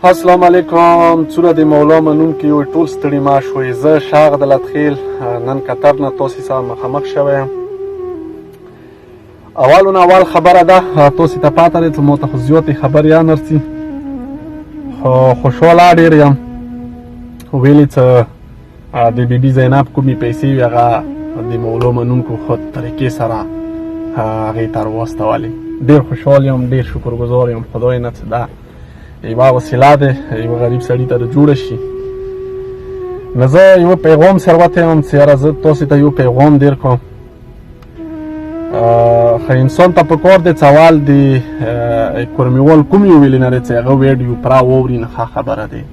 السلام علیکم. څوره د مولا منونکي یو ټول ستړي ما شوئ. زه شاغ د لطخیل نن قطر نه تاسې سره مخامخ شوی یم. اول خبره ده تاسې ته پاته دی چې ما ته خو زیاتې خبرې یا نرسي، خو خوشحاله ډېر یم ویلې چې د بي بي زینب کومې پیسې وي هغه د مولا منونکو خود طریقې سره هغې ته راواستولې. ډېر خوشحال یم، ډېر شکرګزار یم خدای نه چې دا یوه وسیله ده یوه غریب سړي ته جوړه شي. نو زه یوه پیغام سره وتی یم چې یاره زه تاسې ته یو پیغام دیر کوم. خو انسان ته پکار دی چې اول د کورمیوال کوم یو ویلې نه دی چې هغه ویډیو پوره واوري نو ښه خبره دی.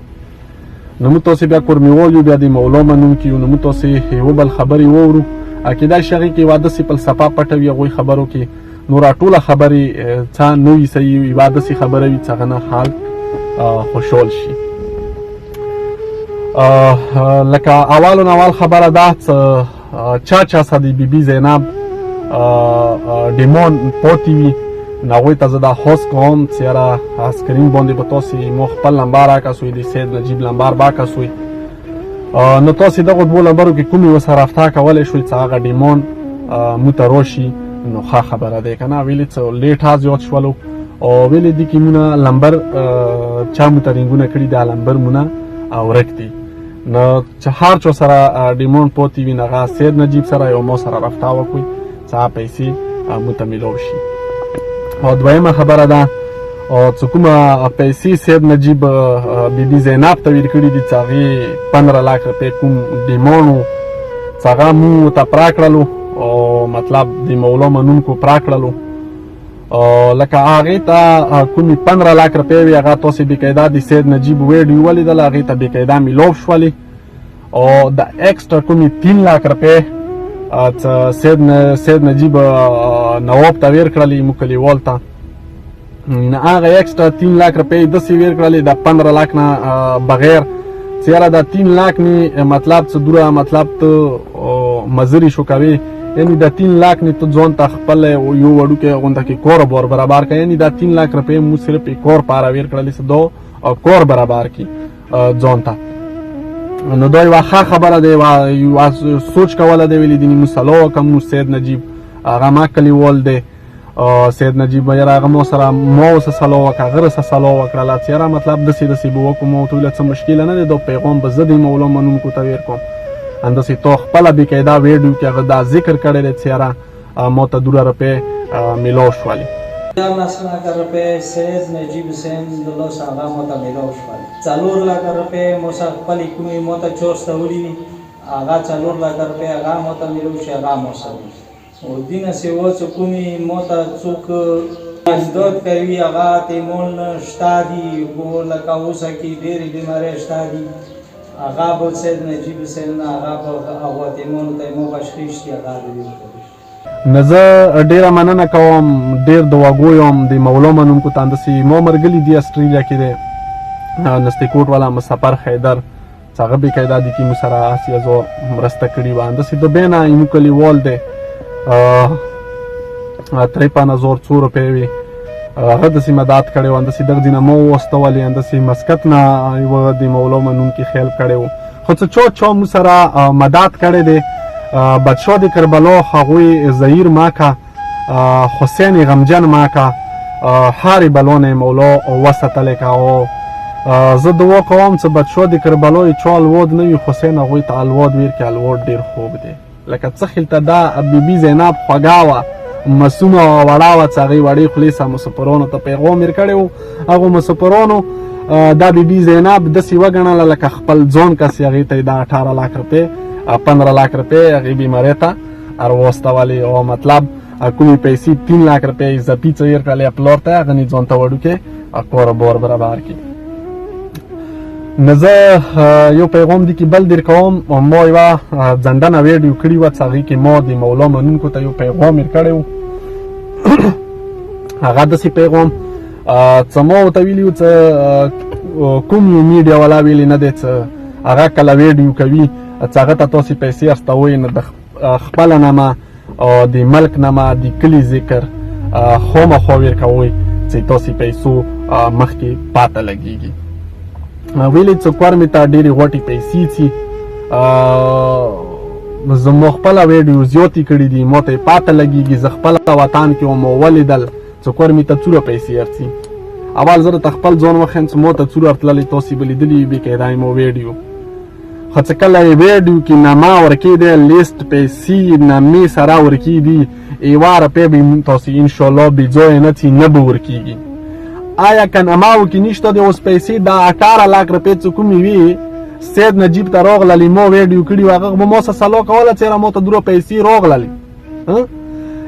نو موږ تاسې بیا کورمیوال یو، بیا د مولا منونکي یو، نو موږ تاسې یوه بل خبرې واورو. کیدای شي هغې کې یوه داسې فلسفه پټه وي هغوی خبرو کې، نو راټوله خبرې څه نه وي صحیح، یوه داسې خبره وي چې هغه نه خلک خوشحال شي. لکه اول خبره ده چې چا سره د بي بي زینب ډیمون پاتې وي نو هغوی ته زه دا خواست کوم چې یاره سکرین باندې به تاسې مو خپل نمبر راکړسوئ، د سید نجیب نمبر راکړسوئ. نو تاسې دغو دوو نمبرو کې کومې ورسره رابطه کولی شئ چې هغه ډیمون موږ ته راشي نو ښه خبره دی که نه. ویلې چې لیټ زیات شولو او ویلې دي کې مونه لمبر چا مو ته رینګونه کړي دا لمبر مونه ورک دي. نو چې هر چا سره ډیمون پاتې وي نو هغه سید نجیب سره یا ما سره رابطه وکړئ چې هغه پیسې مو ته میلاو شي. او دویمه خبره ده چې کومه پیسې سید نجیب بي بي زینب ته ویل کړي دي چې هغې 15 لاک روپۍ کوم ډیمون و چې هغه مو ته پوره کړلو او مطلب د مولا منونکو پوره کړلو. لکه هغې ته کومې 15 لاک روپۍ وي هغه تاسې بېقاعده د سید نجیب ویډیو ولیدله، هغې ته بېقاعده میلاو شولې. او د ایکسټرا کومې 3 لاک روپۍ چې سید نجیب نواب ته ویر کړلې موږ کلیوال ته، نو هغه ایکسټرا 3 لاک روپۍ داسې ویر کړلې د 15 لاک نه بغیر چې یاره دا 3 لاک مې مطلب چې دوره مطلب ته مزري شو کوې، یعنی دا 3 لاک نه ته ځان ته خپل یو وړوکی غونډه کې کور برابر کړه. یعنی دا 3 لاک روپۍ مو صرف کور پاره ویر کړلې چې دو کور برابر کړي ځان ته. نو دا یوه ښه خبره دی، یوه سوچ کوله دی ویلې دي مو سلا وکړم. مو سید نجیب هغه ما کلیوال دی، سید نجیب یاره هغه ما سره ما ورسره سلا وکړه، هغه راسره سلا وکړله چې یاره مطلب داسې به وکړو. ما ورته ویله څه مشکله نه دی، دا پیغام به زه د مولا منونکو ته ویر کوم. همداسې تا خپله بېقاعده ویډیو کې هغه دا ذکر کړی دی چې یاره ما ته 2 روپۍ میلاو شولې. 10 لاک روپۍ سید نجیب حسین د لاسه هغه ما ته میلاو شولې. 4 لاک روپۍ ما سره خپلې کومې ما ته چاستولي وي هغه 4 لاک روپۍ هغه ما ته میلاو شي، هغه ما سره وي. او دینه سیوا چې کومې ما ته څوک امداد کوي هغه تیمون شته دي، لکه اوسه کې ډېرې بیمارۍ شته دي، هغه به سید نجیب حسین هغه به هغو تیمونو ته مو تشخیص کړي هغه دې. نو زه ډېره مننه کوم، ډېر دعاګو یم د مولا منونکو ته. همداسې ما ملګري دي اسټرالیا کې دی نستیکوټ والا مسافر حیدر چې هغه بېقاعده دي کې مو سره 80,000 مرسته کړې وه. همداسې دبۍ نه زموږ کلیوال دی 53,000 څو روپۍ وي هغه داسې مدد کړی و. همداسې دغه ځینه ما واستولې، همداسې مسقط نه یوه د مولا منونکي خیل کړی و. خو څه چا مو سره مدد کړی دی. بادشاه د کربلا هغوی ظهیر ماکه، حسین غمجن ماکه، هر بلانه مولا وساتلی که. او زه دعا کوم چې بادشاه د کربلا یې چا الواد نه وي، حسین هغوی ته الواد ویر کې الواد ډېر خوږ دی. لکه څه خلته دا بي بي زینب خوږه وه، معصومه وړه وه چې هغې وړې خولې سره مسافرانو ته پیغام ویر کړی و. هغو مسافرانو دا بي بي زینب داسې وګڼله لکه خپل ځان کسې هغې ته یې دا 18 لاک روپۍ 15 لاک روپۍ هغې بیمارۍ ته راواستولې. او مطلب کومې پیسې 3 لاک روپۍ زپي څه ویر کړلې پلار ته هغه نه ځان ته وړوکی کور برابر کړي. نو زه یو پیغام دی کې بل در کوم. ما یوه ځنډنه ویډیو کړې وه چې هغې کې ما د مولا منونکو ته یو پیغام ویر کړی و. هغه داسې پیغام چې ما ورته ویلي و چې کوم یو میډیا والا ویلې نه دی چې هغه کله ویډیو کوي چې هغه ته تاسې پیسې استوئ نو د خپله نامه او د ملک نامه د کلي ذکر خامخا ویر کوئ چې تاسې پیسو مخکې پاته لګیږي. ویلې څه کور مې ته ډېرې غوټې پیسې څي زموږ خپله ویډیو زیاتې کړي دي ما ته یې پاته لګېږي زه خپله وطن کې وم ولیدل څه کور مې ته څوره پیسې ارڅي اول زه درته خپل ځان وښیم چې ما ته څوره ورتللې تاسې به لیدلي وي بېقاعده یې مو ویډیو خو څه کله یې ویډیو کې نما ورکېدی لیست پیسې نمې سره ورکېدي یوه روپۍ به تاسې انشاءالله بې ځایه نه څي نه به ورکېږي آیا که نماو کې نشته دی اوس پیسې دا 18 لاک روپۍ څه کومې وي سید نجیب ته راغللې ما ویډیو کړي وو هغه به ما سره سلا کوله څېره ما ته دومره پیسې راغللې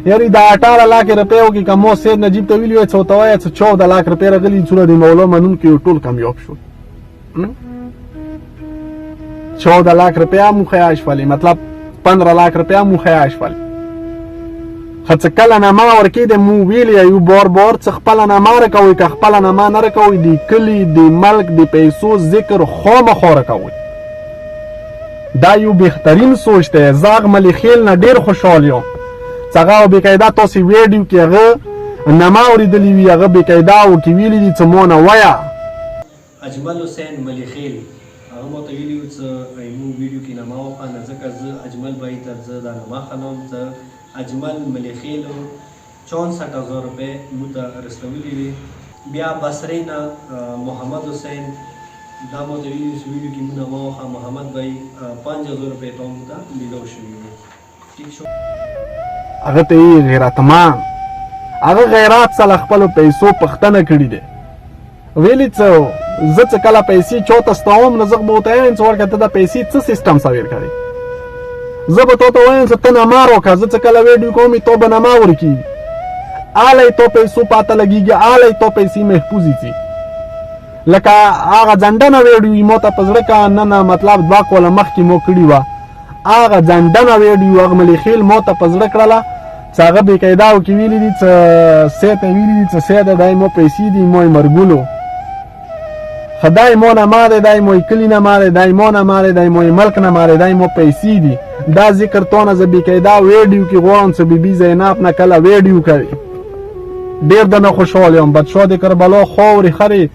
یعنې دا 18 لاک روپیو کې که ما سید نجیب ته ویلي وای څه ورته وایه څه 14 لاک روپۍ راغلي څومره د مولا منونکي ټول کامیاب شول 14 لاک روپۍ هم مخیا شولې مطلب 15 لاک روپۍ هم مخیا شولې خو څه کله نما ورکېدی مو ویلي یو بار بار څه خپله نما راکوئ که خپله نما نه راکوئ د کلي د ملک د پیسو ذکر خامخا راکوئ دا یو بهترین سوچ دی زه اغملي خیل نه ډېر خوشحال یم چې هغه بېقاعده تاسې ویډیو کې هغه نما اورېدلي وي هغه بېقاعده ورکې ویلي دي څه ما نه وایه اجمل حسین ملیخیل هغه ما ته ویلي وو چې زموږ ویډیو کې نما وخوانه ځکه زه اجمل بھائی ته زه دا نما خانم ته اجمل ملیخیل 64,000 روپۍ موږ ته رسولي وي بیا بصرې نه محمد حسین دا ما ته ویلي چې ویډیو کې موږ نما وخواه محمد بھائی 5,000 روپۍ ته موږ ته لیدو شوي وي ټیک شو هغه ته یې غیرتمان هغه غیرات سره خپلو پیسو پښتنه کړي دی ویلي څه زه څه کله پیسې چاته ستوم نو زه به ورته وایم چې ورکه ته دا پیسې څه سیسټم سویر کړې زه به تا ته وایم چې ته نما راکړه زه څه کله ویډیو کوم تو به نما ورکېږي آلی تو پیسو پاته لګېږي آلی تو پیسې محفوظې ځي لکه هغه ځنډنه ویډیو ما ته په زړه که نه مطلب 2 کاله مخکې مو کړي وه هغه ځنډنه ویډیو هغه ملیخیل ما ته په زړه کړله چې هغه بېقاعده ورکې ویلي دي چې سید ته ویلي دي چې سیده دا یې مو پیسې دي ما یې مرګولو خو دا یې مو نما دی دا یې مو کلي نما دی دا یې مو نما دی دا یې مو ملک نما دی دا یې مو پیسې دي دا ذکر تونه زه بېقاعده ویډیو کې غواړم چې بیبي زینب نه کله ویډیو کوي ډېر د نه خوشحال یم بدشاه د کربلا خاورې خرې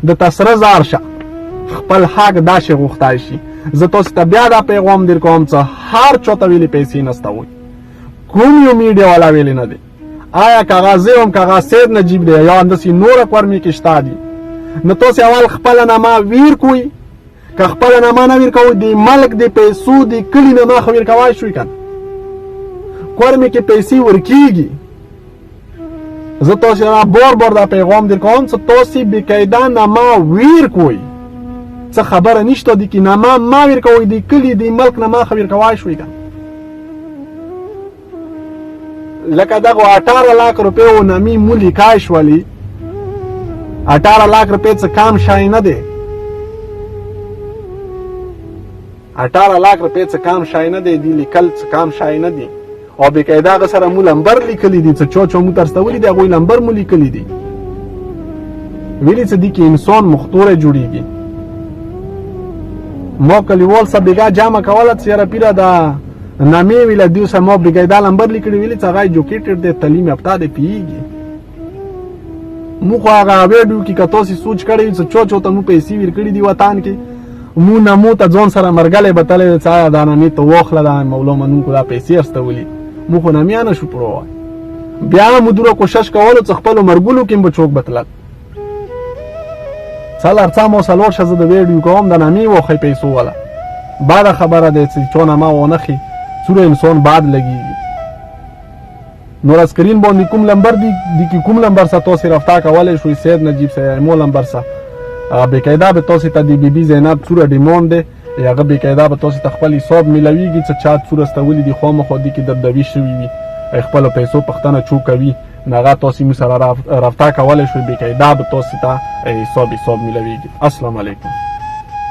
د تسره زار شه خپل حق داسې غوښتی شي زه تاسو ته بیا دا پیغام در کوم چې هر چا ته ویلې پیسې نسته وي کوم یو میډیا والا ویلې نه دی آیا که هغه زه یم که هغه سید نجیب دی یا همداسې نوره کورمې کې شته دي نو تاسې اول خپله نما ویر کوئ که خپله نما نه ویر کوئ د ملک د پیسو د کلي نما خو ویر کوای شوئ که نه کورمې کې پیسې ورکېږي زه تاسې بار بار دا پیغام در کوم چې تاسې بېقاعده نما ویر کوئ څه خبره نشته دی که نما ما ویر کوئ د کلي د ملک نما خو ویر کوای شوئ که لکه دغه 18 لاک روپۍ نمې مو لیکای شولې 18 لاک روپۍ څه کم شی نه دی 18 لاک روپۍ څه کم شی نه دی دی لیکل څه کم شی نه دی او بېقاعده هغه سره مو لمبر لیکلی دي څه چا مو ترستولي دي هغوی لمبر مو لیکلی دي ویلي څه دي کې انسان مختوره جوړېږي ما کلیوال سره بېګا جمع کوله چې یاره پیره دا نامې ویله دیو سره ما بېګایده لمبر لیکلي ویلي چې هغه ایجوکیټډ دی تعلیم یافته دی پوهېږي مو خو هغه ویډیو کې که تاسې سوچ کړی چې چا ته مو پیسې ویر کړي دي وطن کې مو نمو ته ځان سره مرګلی به تللی چې آیا دا نامې ته واخله دا مولا منونکو دا پیسې استولي مو خو نامې نه شو پوروای بیا مو دومره کوشش کولو چې خپلو مرګلو کې به چوک به تلل څلور څه مو څلور شه زه د ویډیو کوم د نامې واخئ پیسو والا بعده خبره دی چې چا نامه وانخلي څومره انسان بعد لګېږي نور اسکرین باندې کوم لمبر دی کې کوم لمبر سره تاسې رابطه کولی شئ سید نجیب سره مو لمبر سره بېقاعده به تاسې ته د بیبي زینب څومره ډیمانډ دی هغه بېقاعده به تاسې ته خپل حساب میلویږي چې چا څومره استولي دي خامخا دي کې دبدبي شوي وي خپلو پیسو پوښتنه څوک کوي نو هغه تاسې موږ سره رابطه کولی شئ بېقاعده به تاسې ته حساب میلویږي السلام علیکم